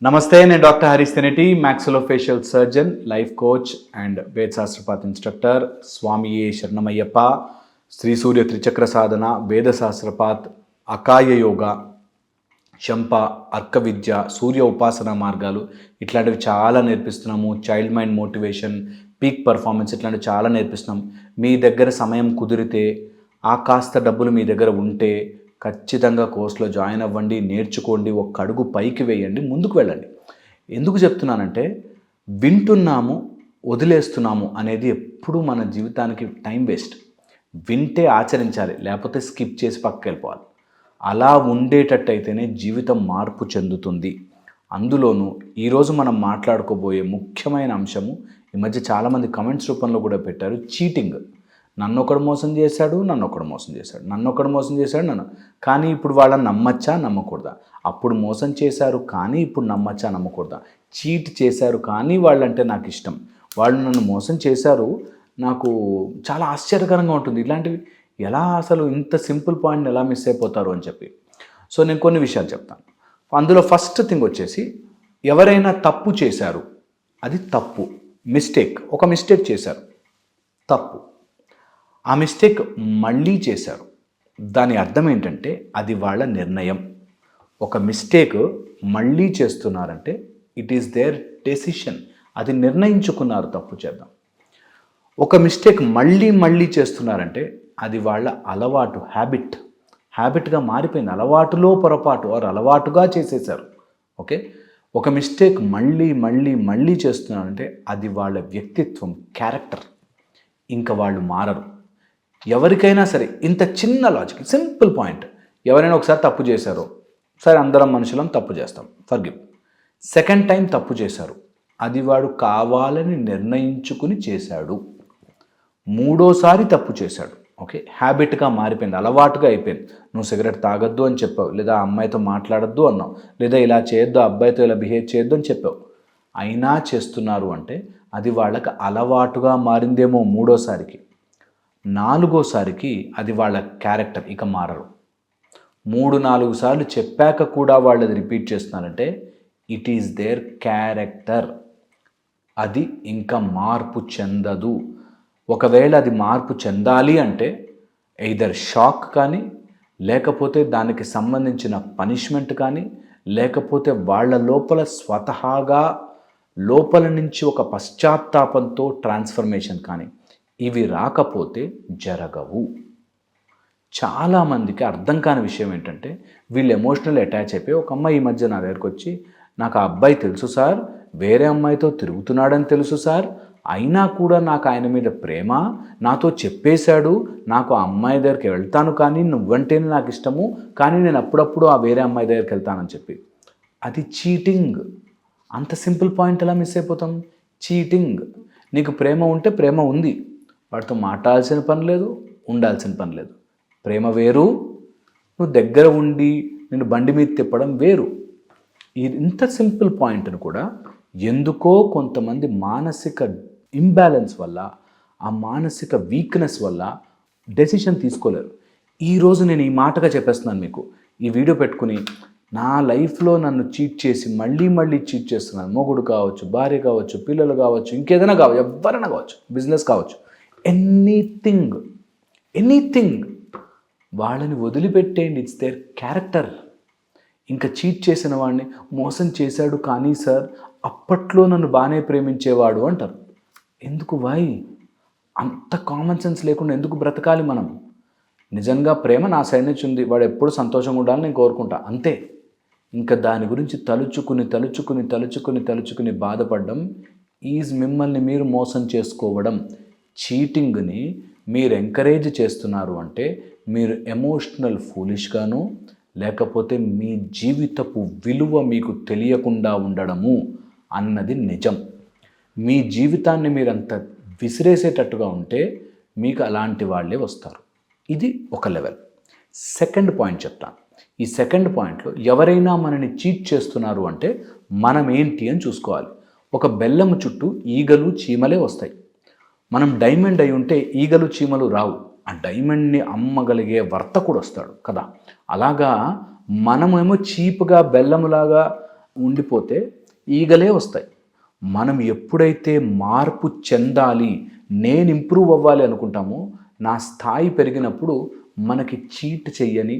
నమస్తే, నేను doctor Harish Teneti, maxillofacial surgeon, life coach and వేదశాస్త్రపాత్ ఇన్స్ట్రక్టర్. స్వామి శరణమయ్యప్ప, శ్రీ సూర్య త్రిచక్ర సాధన, వేదశాస్త్రపాత్, అకాయ యోగా, శంప, అర్క విద్య, సూర్య ఉపాసన మార్గాలు ఇట్లాంటివి చాలా నేర్పిస్తున్నాము. Child mind motivation, peak performance ఇట్లాంటివి చాలా నేర్పిస్తున్నాం. మీ దగ్గర సమయం కుదిరితే, ఆ కాస్త డబ్బులు మీ దగ్గర ఉంటే ఖచ్చితంగా కోర్సులో జాయిన్ అవ్వండి, నేర్చుకోండి, ఒక్క అడుగు పైకి వేయండి, ముందుకు వెళ్ళండి. ఎందుకు చెప్తున్నానంటే వింటున్నాము వదిలేస్తున్నాము అనేది ఎప్పుడూ మన జీవితానికి టైం వేస్ట్. వింటే ఆచరించాలి, లేకపోతే స్కిప్ చేసి పక్కకి వెళ్ళిపోవాలి. అలా ఉండేటట్టయితేనే జీవితం మార్పు చెందుతుంది. అందులోనూ ఈరోజు మనం మాట్లాడుకోబోయే ముఖ్యమైన అంశము, ఈ మధ్య చాలామంది కమెంట్స్ రూపంలో కూడా పెట్టారు, చీటింగ్. నన్నొకడు మోసం చేశాడు, నన్నొకడు మోసం చేశాడు. కానీ ఇప్పుడు వాళ్ళని నమ్మచ్చా నమ్మకూడదా? అప్పుడు మోసం చేశారు కానీ ఇప్పుడు నమ్మచ్చా నమ్మకూడదా? చీట్ చేశారు కానీ వాళ్ళంటే నాకు ఇష్టం, వాళ్ళు నన్ను మోసం చేశారు, నాకు చాలా ఆశ్చర్యకరంగా ఉంటుంది. ఇలాంటివి ఎలా, అసలు ఇంత సింపుల్ పాయింట్ని ఎలా మిస్ అయిపోతారు అని చెప్పి. సో నేను కొన్ని విషయాలు చెప్తాను. అందులో ఫస్ట్ థింగ్ వచ్చేసి, ఎవరైనా తప్పు చేశారు, అది తప్పు, మిస్టేక్. ఒక మిస్టేక్ చేశారు, తప్పు. ఆ మిస్టేక్ మళ్ళీ చేశారు, దాని అర్థం ఏంటంటే అది వాళ్ళ నిర్ణయం. ఒక మిస్టేక్ మళ్ళీ చేస్తున్నారంటే ఇట్ ఈస్ దేర్ డెసిషన్, అది నిర్ణయించుకున్నారు తప్పు చేద్దాం. ఒక మిస్టేక్ మళ్ళీ చేస్తున్నారంటే అది వాళ్ళ అలవాటు, హ్యాబిట్గా మారిపోయింది. అలవాటులో పొరపాటు, వారు అలవాటుగా చేసేసారు. ఓకే, ఒక మిస్టేక్ మళ్ళీ చేస్తున్నారంటే అది వాళ్ళ వ్యక్తిత్వం, క్యారెక్టర్. ఇంకా వాళ్ళు మారరు. ఎవరికైనా సరే ఇంత చిన్న లాజిక్, సింపుల్ పాయింట్. ఎవరైనా ఒకసారి తప్పు చేశారు, సరే అందరం మనుషులం తప్పు చేస్తాం, ఫర్గివ్. సెకండ్ టైం తప్పు చేశారు, అది వాడు కావాలని నిర్ణయించుకుని చేశాడు. మూడోసారి తప్పు చేశాడు, ఓకే, హ్యాబిట్గా మారిపోయింది, అలవాటుగా అయిపోయింది. నువ్వు సిగరెట్ తాగొద్దు అని చెప్పావు, లేదా అమ్మాయితో మాట్లాడొద్దు అన్నావు, లేదా ఇలా చేయొద్దు, అబ్బాయితో ఇలా బిహేవ్ చేయొద్దు అని చెప్పావు, అయినా చేస్తున్నారు అంటే అది వాళ్ళకి అలవాటుగా మారిందేమో మూడోసారికి. నాలుగోసారికి అది వాళ్ళ క్యారెక్టర్, ఇక మారరు. 3-4 సార్లు చెప్పాక కూడా వాళ్ళు అది రిపీట్ చేస్తున్నారంటే ఇట్ ఈస్ దేర్ క్యారెక్టర్, అది ఇంకా మార్పు చెందదు. ఒకవేళ అది మార్పు చెందాలి అంటే ఎయిదర్ షాక్ కానీ, లేకపోతే దానికి సంబంధించిన పనిష్మెంట్ కానీ, లేకపోతే వాళ్ళ లోపల స్వతహాగా లోపల నుంచి ఒక పశ్చాత్తాపంతో ట్రాన్స్ఫర్మేషన్ కానీ, ఇవి రాకపోతే జరగవు. చాలామందికి అర్థం కాని విషయం ఏంటంటే, వీళ్ళు ఎమోషనల్ అటాచ్ అయిపోయి, ఒక అమ్మాయి ఈ మధ్య నా దగ్గరకు వచ్చి, నాకు ఆ అబ్బాయి తెలుసు సార్, వేరే అమ్మాయితో తిరుగుతున్నాడని తెలుసు సార్, అయినా కూడా నాకు ఆయన మీద ప్రేమ, నాతో చెప్పేశాడు, నాకు ఆ అమ్మాయి దగ్గరికి వెళ్తాను కానీ నువ్వంటేనే నాకు ఇష్టము, కానీ నేను అప్పుడప్పుడు ఆ వేరే అమ్మాయి దగ్గరికి వెళ్తానని చెప్పి. అది చీటింగ్. అంత సింపుల్ పాయింట్ ఎలా మిస్ అయిపోతాం? చీటింగ్. నీకు ప్రేమ ఉంటే ప్రేమ ఉంది, వాడితో మాట్లాడాల్సిన పని లేదు, ఉండాల్సిన పని లేదు. ప్రేమ వేరు, నువ్వు దగ్గర ఉండి నేను బండి మీద తిప్పడం వేరు. ఇంత సింపుల్ పాయింట్ను కూడా ఎందుకో కొంతమంది మానసిక ఇంబ్యాలెన్స్ వల్ల, ఆ మానసిక వీక్నెస్ వల్ల డెసిషన్ తీసుకోలేరు. ఈరోజు నేను ఈ మాటగా చెప్పేస్తున్నాను మీకు, ఈ వీడియో పెట్టుకుని, నా లైఫ్లో నన్ను చీట్ చేసి మళ్ళీ చీట్ చేస్తున్నాను. మొగుడు కావచ్చు, భార్య కావచ్చు, పిల్లలు కావచ్చు, ఇంకేదైనా కావచ్చు, ఎవరైనా కావచ్చు, బిజినెస్ కావచ్చు, ఎనీథింగ్, వాళ్ళని వదిలిపెట్టేయండి. It's their character. ఇంకా చీట్ చేసిన వాడిని, మోసం చేశాడు కానీ సార్ అప్పట్లో నన్ను బాగానే ప్రేమించేవాడు అంటారు. ఎందుకు? వై? అంత కామన్ సెన్స్ లేకుండా ఎందుకు బ్రతకాలి మనం? నిజంగా ప్రేమ నా సైడ్ నుంచి ఉంది, వాడు ఎప్పుడు సంతోషంగా ఉండాలని నేను కోరుకుంటా, అంతే. ఇంకా దాని గురించి తలుచుకుని బాధపడడం ఈజ్ మిమ్మల్ని మీరు మోసం చేసుకోవడం. చీటింగ్ని మీరు ఎంకరేజ్ చేస్తున్నారు అంటే మీరు ఎమోషనల్ ఫూలిష్గాను, లేకపోతే మీ జీవితపు విలువ మీకు తెలియకుండా ఉండడము అన్నది నిజం. మీ జీవితాన్ని మీరంత విసిరేసేటట్టుగా ఉంటే మీకు అలాంటి వాళ్ళే వస్తారు. ఇది ఒక లెవెల్. సెకండ్ పాయింట్ చెప్తాను. ఈ సెకండ్ పాయింట్లో ఎవరైనా మనని చీట్ చేస్తున్నారు అంటే మనం ఏంటి అని చూసుకోవాలి. ఒక బెల్లము చుట్టూ ఈగలు చీమలే వస్తాయి. మనం డైమండ్ అయి ఉంటే ఈగలు చీమలు రావు. ఆ డైమండ్ని అమ్మగలిగే వర్తకుడు వస్తాడు కదా. అలాగా మనమేమో చీప్గా బెల్లములాగా ఉండిపోతే ఈగలే వస్తాయి. మనం ఎప్పుడైతే మార్పు చెందాలి, నేను ఇంప్రూవ్ అవ్వాలి అనుకుంటామో, నా స్థాయి పెరిగినప్పుడు మనకి చీట్ చెయ్యని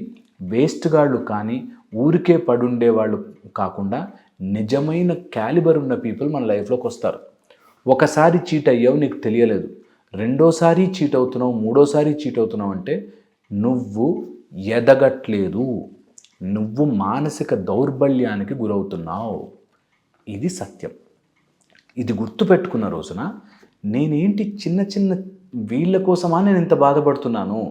వేస్ట్ గాళ్ళు కానీ ఊరికే పడుండే వాళ్ళు కాకుండా నిజమైన క్యాలిబర్ ఉన్న పీపుల్ మన లైఫ్లోకి వస్తారు. ఒకసారి చీట్ అయ్యావు, నీకు తెలియలేదు, రెండోసారి చీట్ అవుతున్నావు, మూడోసారి చీట్ అవుతున్నావు అంటే నువ్వు ఎదగట్లేదు, నువ్వు మానసిక దౌర్బల్యానికి గురవుతున్నావు. ఇది సత్యం. ఇది గుర్తుపెట్టుకున్న రోజున నేనేంటి చిన్న చిన్న వీళ్ళ కోసమా నేను ఇంత బాధపడుతున్నాను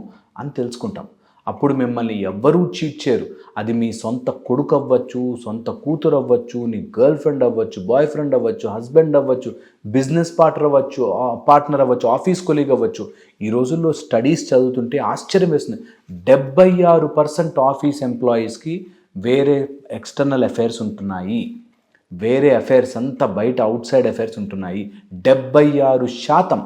అని తెలుసుకుంటాం. అప్పుడు మిమ్మల్ని ఎవ్వరూ చీట్ చేయరు. అది మీ సొంత కొడుకు అవ్వచ్చు, సొంత కూతురు అవ్వచ్చు, నీ గర్ల్ ఫ్రెండ్ అవ్వచ్చు, బాయ్ ఫ్రెండ్ అవ్వచ్చు, హస్బెండ్ అవ్వచ్చు, బిజినెస్ పార్ట్నర్ అవ్వచ్చు, ఆఫీస్ కొలీగ్ అవ్వచ్చు. ఈ రోజుల్లో స్టడీస్ చదువుతుంటే ఆశ్చర్యం వేస్తుంది. 76% ఆఫీస్ ఎంప్లాయీస్కి వేరే ఎక్స్టర్నల్ అఫైర్స్ ఉంటున్నాయి, వేరే అఫైర్స్ అంతా బయట అవుట్ సైడ్ అఫైర్స్ ఉంటున్నాయి. 76%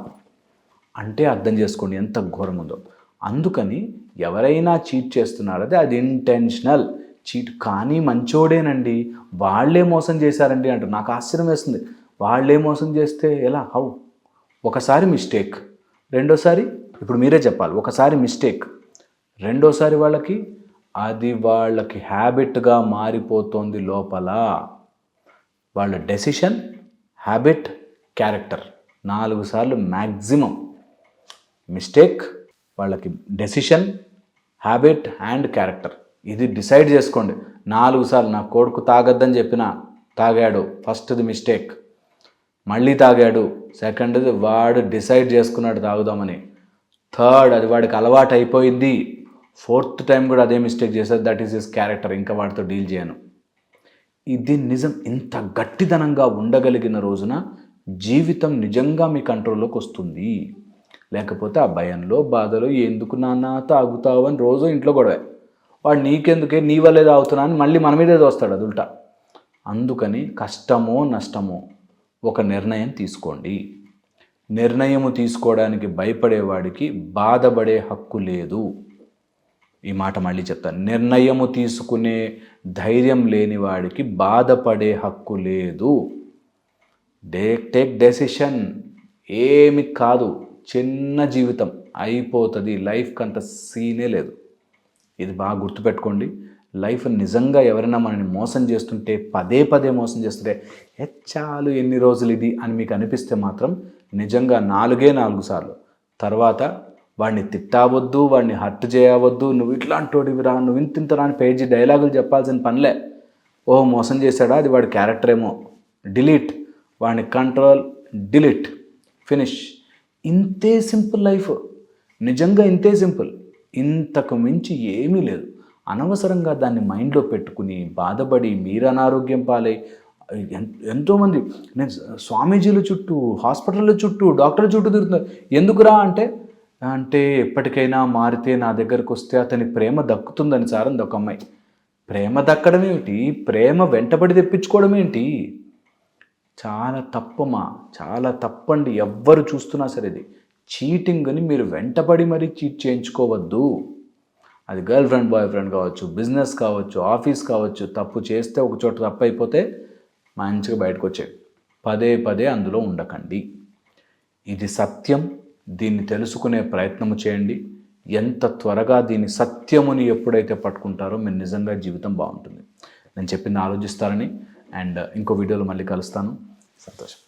అంటే అర్థం చేసుకోండి ఎంత ఘోరం ఉందో. అందుకని ఎవరైనా చీట్ చేస్తున్నారంటే అది ఇంటెన్షనల్ చీట్. కానీ మంచోడేనండి, వాళ్ళే మోసం చేశారండి అంటారు. నాకు ఆశ్చర్యం వేస్తుంది. వాళ్ళే మోసం చేస్తే ఎలా? హౌ? ఒకసారి మిస్టేక్, రెండోసారి ఇప్పుడు మీరే చెప్పాలి. ఒకసారి మిస్టేక్, రెండోసారి వాళ్ళకి హ్యాబిట్గా మారిపోతుంది లోపల. వాళ్ళ డెసిషన్, హ్యాబిట్, క్యారెక్టర్ 4 సార్లు మ్యాక్సిమం. మిస్టేక్, వాళ్ళకి డెసిషన్, హ్యాబిట్ అండ్ క్యారెక్టర్. ఇది డిసైడ్ చేసుకోండి. 4 సార్లు. నా కొడుకు తాగొద్దని చెప్పినా తాగాడు, ఫస్ట్ది మిస్టేక్. మళ్ళీ తాగాడు, సెకండ్ది వాడు డిసైడ్ చేసుకున్నాడు తాగుదామని. థర్డ్, అది వాడికి అలవాటు అయిపోయింది. 4th టైం కూడా అదే మిస్టేక్ చేశాడు. That is his character. ఇంకా వాడితో డీల్ చేయను. ఇది నిజం. ఇంత గట్టిదనంగా ఉండగలిగిన రోజున జీవితం నిజంగా మీ కంట్రోల్లోకి వస్తుంది. లేకపోతే ఆ భయంలో, బాధలో ఎందుకు నాన్న తాగుతావు అని రోజు ఇంట్లో గొడవే. వాడు నీకెందుకే, నీ వల్లే తాగుతున్నా అని మళ్ళీ మన మీదే వస్తాడు అది ఉల్టా. అందుకని కష్టమో నష్టమో ఒక నిర్ణయం తీసుకోండి. నిర్ణయము తీసుకోవడానికి భయపడేవాడికి బాధపడే హక్కు లేదు. ఈ మాట మళ్ళీ చెప్తాను. నిర్ణయము తీసుకునే ధైర్యం లేని వాడికి బాధపడే హక్కు లేదు. Take decision. ఏమి కాదు, చిన్న జీవితం అయిపోతుంది. లైఫ్కి అంత సీనే లేదు. ఇది బాగా గుర్తుపెట్టుకోండి. లైఫ్ నిజంగా ఎవరైనా మనల్ని మోసం చేస్తుంటే, పదే పదే మోసం చేస్తుంటే, చాలు ఎన్ని రోజులు ఇది అని మీకు అనిపిస్తే మాత్రం నిజంగా 4 సార్లు తర్వాత వాడిని తిట్టవద్దు, వాడిని హర్ట్ చేయవద్దు. నువ్వు ఇట్లాంటోడివి రా, నువ్వు ఇంత రాని పేజీ డైలాగులు చెప్పాల్సిన పనిలే. మోసం చేశాడా, అది వాడి క్యారెక్టర్ ఏమో, డిలీట్. వాడిని కంట్రోల్, డిలీట్, ఫినిష్. ఇంతే సింపుల్ లైఫ్. నిజంగా ఇంతే సింపుల్. ఇంతకు మించి ఏమీ లేదు. అనవసరంగా దాన్ని మైండ్లో పెట్టుకుని బాధపడి మీరు అనారోగ్యం పాలై ఎంతోమంది నేను స్వామీజీల చుట్టూ, హాస్పిటళ్ళ చుట్టూ, డాక్టర్ల చుట్టూ తిరుగుతున్నారు. ఎందుకురా అంటే ఎప్పటికైనా మారితే నా దగ్గరకు వస్తే అతని ప్రేమ దక్కుతుందని సార్ అంది ఒక అమ్మాయి. ప్రేమ దక్కడం ఏమిటి, ప్రేమ వెంటబడి తెప్పించుకోవడం ఏంటి? చాలా తప్పమా, చాలా తప్పండి. ఎవ్వరు చూస్తున్నా సరే ఇది చీటింగ్ అని మీరు వెంటబడి మరీ చీట్ చేయించుకోవద్దు. అది గర్ల్ ఫ్రెండ్, బాయ్ ఫ్రెండ్ కావచ్చు, బిజినెస్ కావచ్చు, ఆఫీస్ కావచ్చు. తప్పు చేస్తే ఒక చోట తప్పు అయిపోతే మంచిగా బయటకు వచ్చేది. పదే పదే అందులో ఉండకండి. ఇది సత్యం. దీన్ని తెలుసుకునే ప్రయత్నము చేయండి. ఎంత త్వరగా దీని సత్యముని ఎప్పుడైతే పట్టుకుంటారో మీరు నిజంగా జీవితం బాగుంటుంది. నేను చెప్పింది ఆలోచిస్తారని. అండ్ ఇంకో వీడియోలో మళ్ళీ కలుస్తాను. సంతోషం.